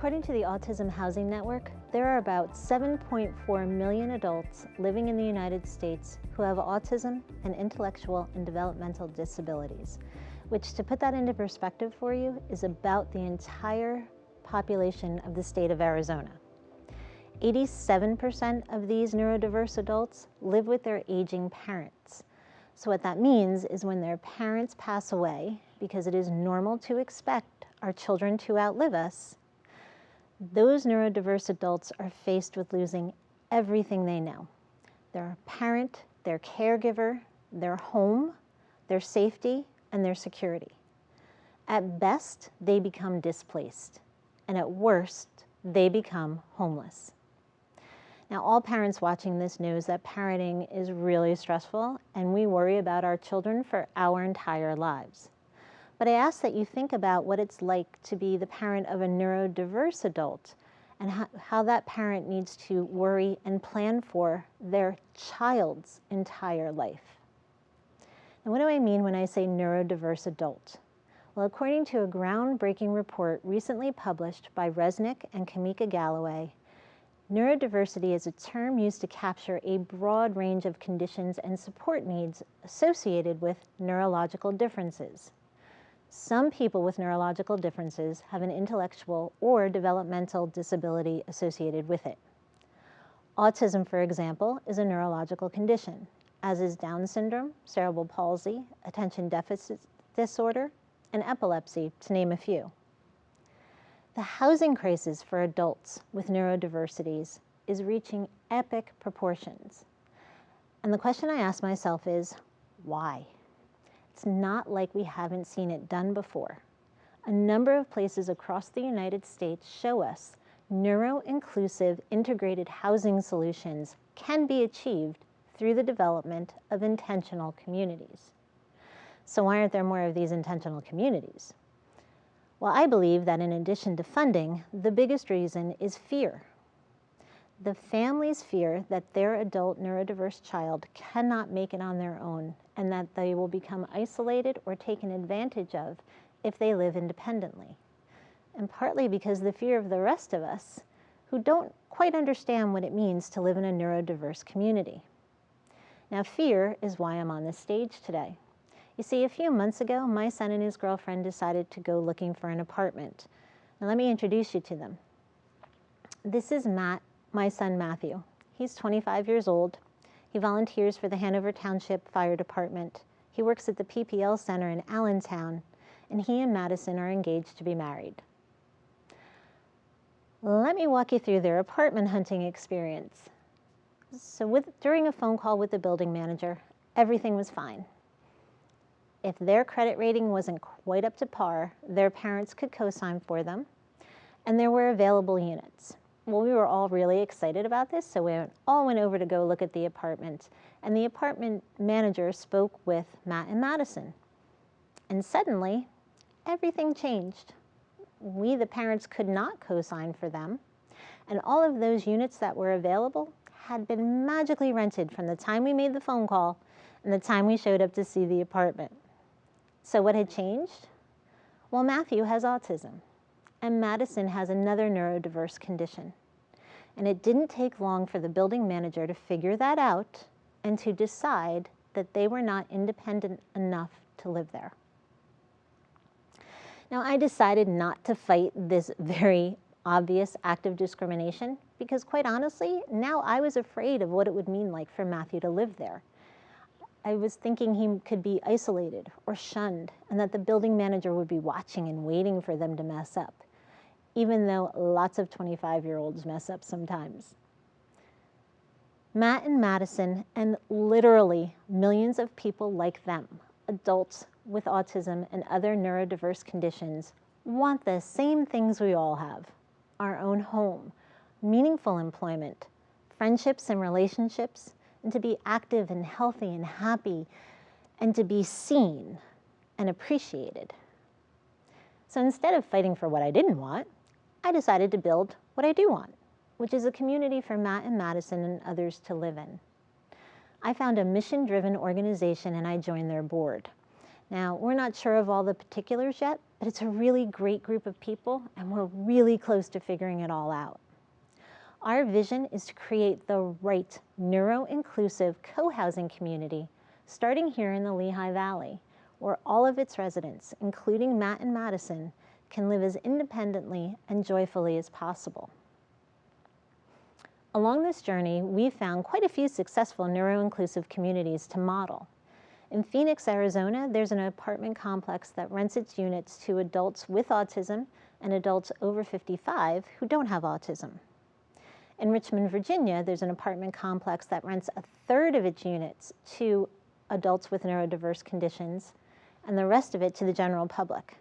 According to the Autism Housing Network, there are about 7.4 million adults living in the United States who have autism and intellectual and developmental disabilities, which, to put that into perspective for you, is about the entire population of the state of Arizona. 87% of these neurodiverse adults live with their aging parents. So what that means is when their parents pass away, because it is normal to expect our children to outlive us, those neurodiverse adults are faced with losing everything they know: their parent, their caregiver, their home, their safety, and their security. At best, they become displaced, and at worst, they become homeless. Now, all parents watching this knows that parenting is really stressful, and we worry about our children for our entire lives. But I ask that you think about what it's like to be the parent of a neurodiverse adult and how that parent needs to worry and plan for their child's entire life. And what do I mean when I say neurodiverse adult? Well, according to a groundbreaking report recently published by Resnick and Kamika Galloway, neurodiversity is a term used to capture a broad range of conditions and support needs associated with neurological differences. Some people with neurological differences have an intellectual or developmental disability associated with it. Autism, for example, is a neurological condition, as is Down syndrome, cerebral palsy, attention deficit disorder, and epilepsy, to name a few. The housing crisis for adults with neurodiversities is reaching epic proportions. And the question I ask myself is, why? It's not like we haven't seen it done before. A number of places across the United States show us neuro-inclusive integrated housing solutions can be achieved through the development of intentional communities. So why aren't there more of these intentional communities? Well, I believe that in addition to funding, the biggest reason is fear. The family's fear that their adult neurodiverse child cannot make it on their own and that they will become isolated or taken advantage of if they live independently. And partly because the fear of the rest of us who don't quite understand what it means to live in a neurodiverse community. Now, fear is why I'm on this stage today. You see, a few months ago, my son and his girlfriend decided to go looking for an apartment. Now, let me introduce you to them. This is Matt, my son Matthew. He's 25 years old. He volunteers for the Hanover Township Fire Department. He works at the PPL Center in Allentown, and he and Madison are engaged to be married. Let me walk you through their apartment hunting experience. So during a phone call with the building manager, everything was fine. If their credit rating wasn't quite up to par, their parents could co-sign for them, and there were available units. Well, we were all really excited about this, so we all went over to go look at the apartment, and the apartment manager spoke with Matt and Madison. And suddenly, everything changed. We, the parents, could not co-sign for them, and all of those units that were available had been magically rented from the time we made the phone call and the time we showed up to see the apartment. So what had changed? Well, Matthew has autism, and Madison has another neurodiverse condition. And it didn't take long for the building manager to figure that out and to decide that they were not independent enough to live there. Now, I decided not to fight this very obvious act of discrimination because, quite honestly, now I was afraid of what it would mean like for Matthew to live there. I was thinking he could be isolated or shunned, and that the building manager would be watching and waiting for them to mess up, even though lots of 25-year-olds mess up sometimes. Matt and Madison, and literally millions of people like them, adults with autism and other neurodiverse conditions, want the same things we all have: our own home, meaningful employment, friendships and relationships, and to be active and healthy and happy, and to be seen and appreciated. So instead of fighting for what I didn't want, I decided to build what I do want, which is a community for Matt and Madison and others to live in. I found a mission-driven organization and I joined their board. Now, we're not sure of all the particulars yet, but it's a really great group of people, and we're really close to figuring it all out. Our vision is to create the right neuro-inclusive co-housing community, starting here in the Lehigh Valley, where all of its residents, including Matt and Madison, can live as independently and joyfully as possible. Along this journey, we've found quite a few successful neuro-inclusive communities to model. In Phoenix, Arizona, there's an apartment complex that rents its units to adults with autism and adults over 55 who don't have autism. In Richmond, Virginia, there's an apartment complex that rents a third of its units to adults with neurodiverse conditions and the rest of it to the general public.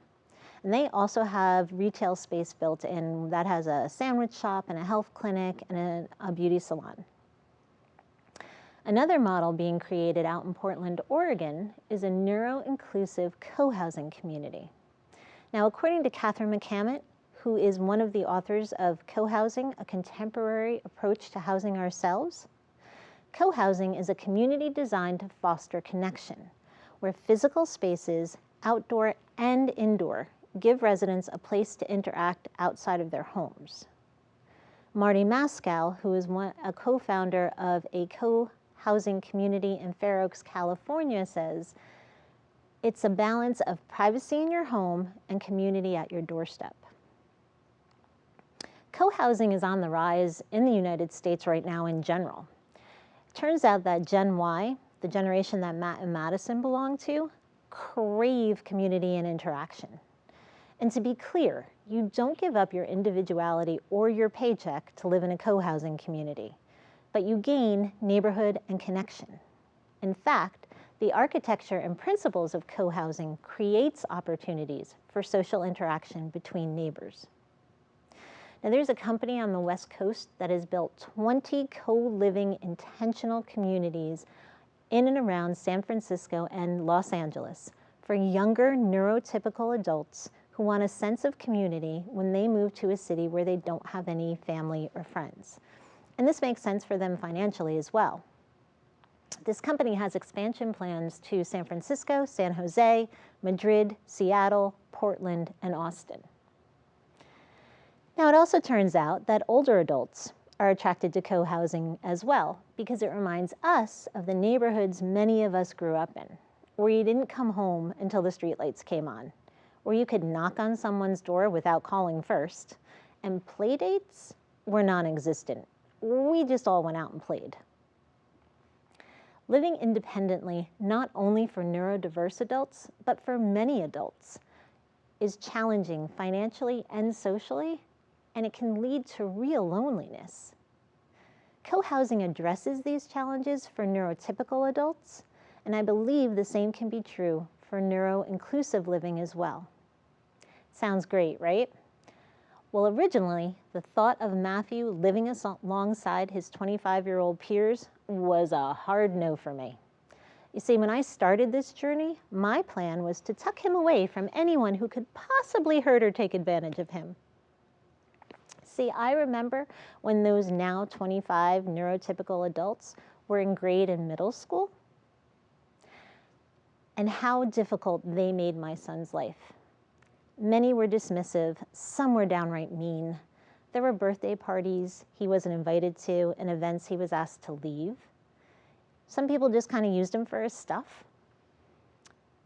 And they also have retail space built in that has a sandwich shop and a health clinic and a beauty salon. Another model being created out in Portland, Oregon is a neuro-inclusive co-housing community. Now, according to Catherine McCammett, who is one of the authors of Cohousing, a contemporary approach to housing ourselves, co-housing is a community designed to foster connection, where physical spaces, outdoor and indoor, give residents a place to interact outside of their homes. Marty Maskow, who is a co-founder of a co-housing community in Fair Oaks, California, says, "It's a balance of privacy in your home and community at your doorstep." Co-housing is on the rise in the United States right now in general. It turns out that Gen Y, the generation that Matt and Madison belong to, crave community and interaction. And to be clear, you don't give up your individuality or your paycheck to live in a co-housing community, but you gain neighborhood and connection. In fact, the architecture and principles of co-housing creates opportunities for social interaction between neighbors. Now, there's a company on the West Coast that has built 20 co-living intentional communities in and around San Francisco and Los Angeles for younger neurotypical adults who want a sense of community when they move to a city where they don't have any family or friends. And this makes sense for them financially as well. This company has expansion plans to San Francisco, San Jose, Madrid, Seattle, Portland, and Austin. Now, it also turns out that older adults are attracted to co-housing as well because it reminds us of the neighborhoods many of us grew up in, where you didn't come home until the streetlights came on, where you could knock on someone's door without calling first, and play dates were non-existent. We just all went out and played. Living independently, not only for neurodiverse adults, but for many adults, is challenging financially and socially, and it can lead to real loneliness. Co-housing addresses these challenges for neurotypical adults, and I believe the same can be true for neuro-inclusive living as well. Sounds great, right? Well, originally, the thought of Matthew living alongside his 25-year-old peers was a hard no for me. You see, when I started this journey, my plan was to tuck him away from anyone who could possibly hurt or take advantage of him. See, I remember when those now 25 neurotypical adults were in grade and middle school and how difficult they made my son's life. Many were dismissive, some were downright mean. There were birthday parties he wasn't invited to and events he was asked to leave. Some people just kind of used him for his stuff.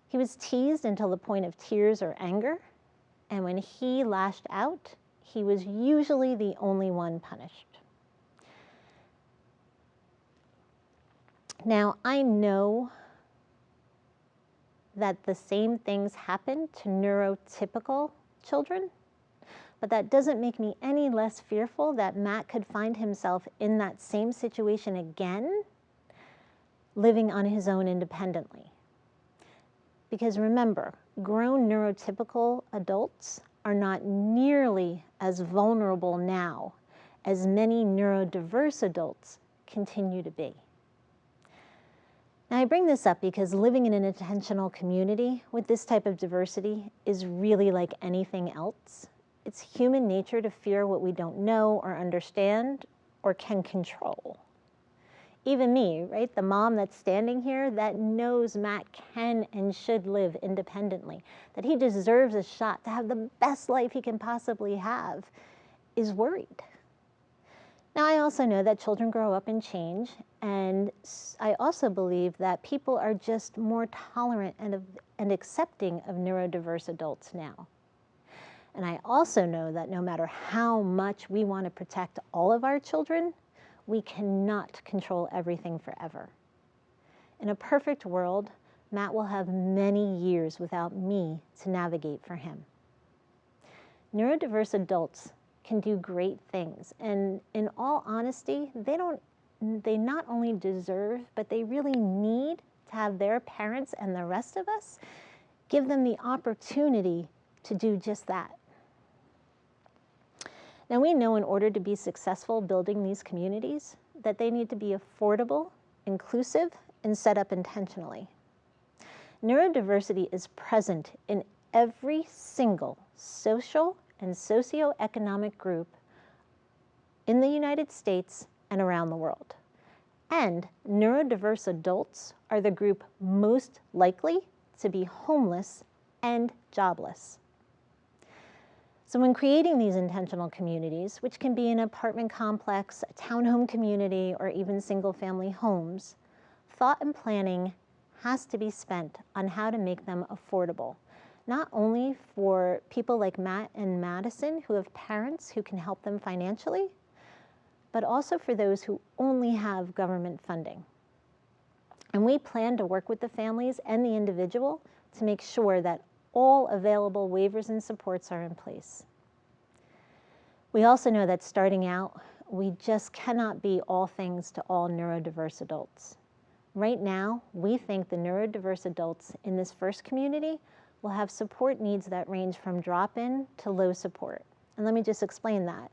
He was teased until the point of tears or anger, and when he lashed out, he was usually the only one punished. Now, I know that the same things happen to neurotypical children, but that doesn't make me any less fearful that Matt could find himself in that same situation again, living on his own independently. Because remember, grown neurotypical adults are not nearly as vulnerable now as many neurodiverse adults continue to be. Now, I bring this up because living in an intentional community with this type of diversity is really like anything else. It's human nature to fear what we don't know or understand or can control. Even me, right? The mom that's standing here that knows Matt can and should live independently, that he deserves a shot to have the best life he can possibly have, is worried. Now, I also know that children grow up and change, and I also believe that people are just more tolerant and accepting of neurodiverse adults now. And I also know that no matter how much we want to protect all of our children, we cannot control everything forever. In a perfect world, Matt will have many years without me to navigate for him. Neurodiverse adults can do great things, and in all honesty, they not only deserve, but they really need to have their parents and the rest of us give them the opportunity to do just that. Now, we know in order to be successful building these communities that they need to be affordable, inclusive, and set up intentionally. Neurodiversity is present in every single social and socioeconomic group in the United States and around the world. And neurodiverse adults are the group most likely to be homeless and jobless. So when creating these intentional communities, which can be an apartment complex, a townhome community, or even single-family homes, thought and planning has to be spent on how to make them affordable, not only for people like Matt and Madison who have parents who can help them financially, but also for those who only have government funding. And we plan to work with the families and the individual to make sure that all available waivers and supports are in place. We also know that starting out, we just cannot be all things to all neurodiverse adults. Right now, we think the neurodiverse adults in this first community will have support needs that range from drop-in to low support. And let me just explain that.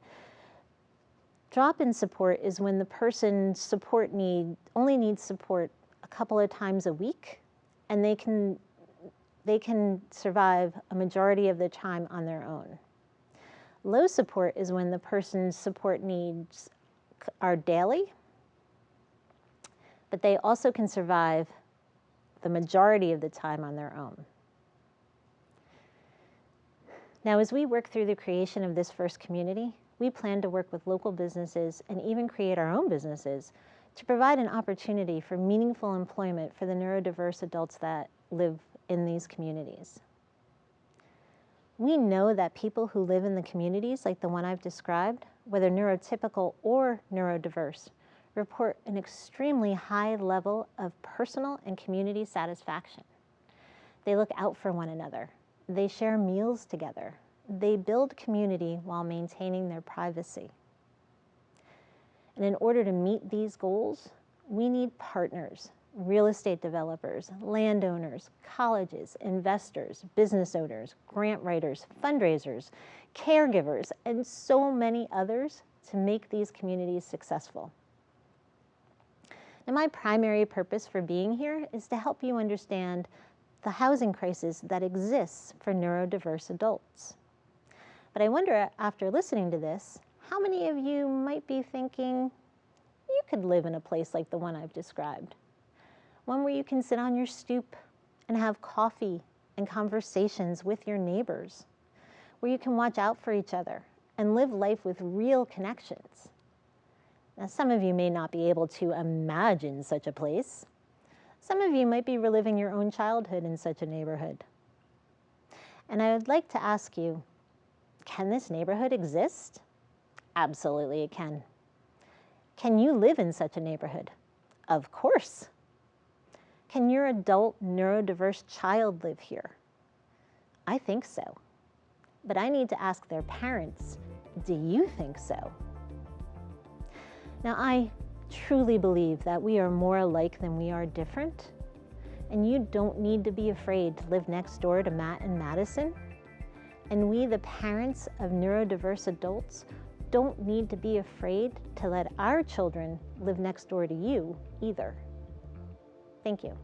Drop-in support is when the person's support need only needs support a couple of times a week, and they can survive a majority of the time on their own. Low support is when the person's support needs are daily, but they also can survive the majority of the time on their own. Now, as we work through the creation of this first community, we plan to work with local businesses and even create our own businesses to provide an opportunity for meaningful employment for the neurodiverse adults that live in these communities. We know that people who live in the communities like the one I've described, whether neurotypical or neurodiverse, report an extremely high level of personal and community satisfaction. They look out for one another. They share meals together. They build community while maintaining their privacy. And in order to meet these goals, we need partners, real estate developers, landowners, colleges, investors, business owners, grant writers, fundraisers, caregivers, and so many others to make these communities successful. Now, my primary purpose for being here is to help you understand the housing crisis that exists for neurodiverse adults. But I wonder, after listening to this, how many of you might be thinking, you could live in a place like the one I've described? One where you can sit on your stoop and have coffee and conversations with your neighbors, where you can watch out for each other and live life with real connections. Now, some of you may not be able to imagine such a place. Some of you might be reliving your own childhood in such a neighborhood. And I would like to ask you, can this neighborhood exist? Absolutely it can. Can you live in such a neighborhood? Of course. Can your adult neurodiverse child live here? I think so. But I need to ask their parents, do you think so? Now, I truly believe that we are more alike than we are different, and you don't need to be afraid to live next door to Matt and Madison. And we, the parents of neurodiverse adults, don't need to be afraid to let our children live next door to you either. Thank you.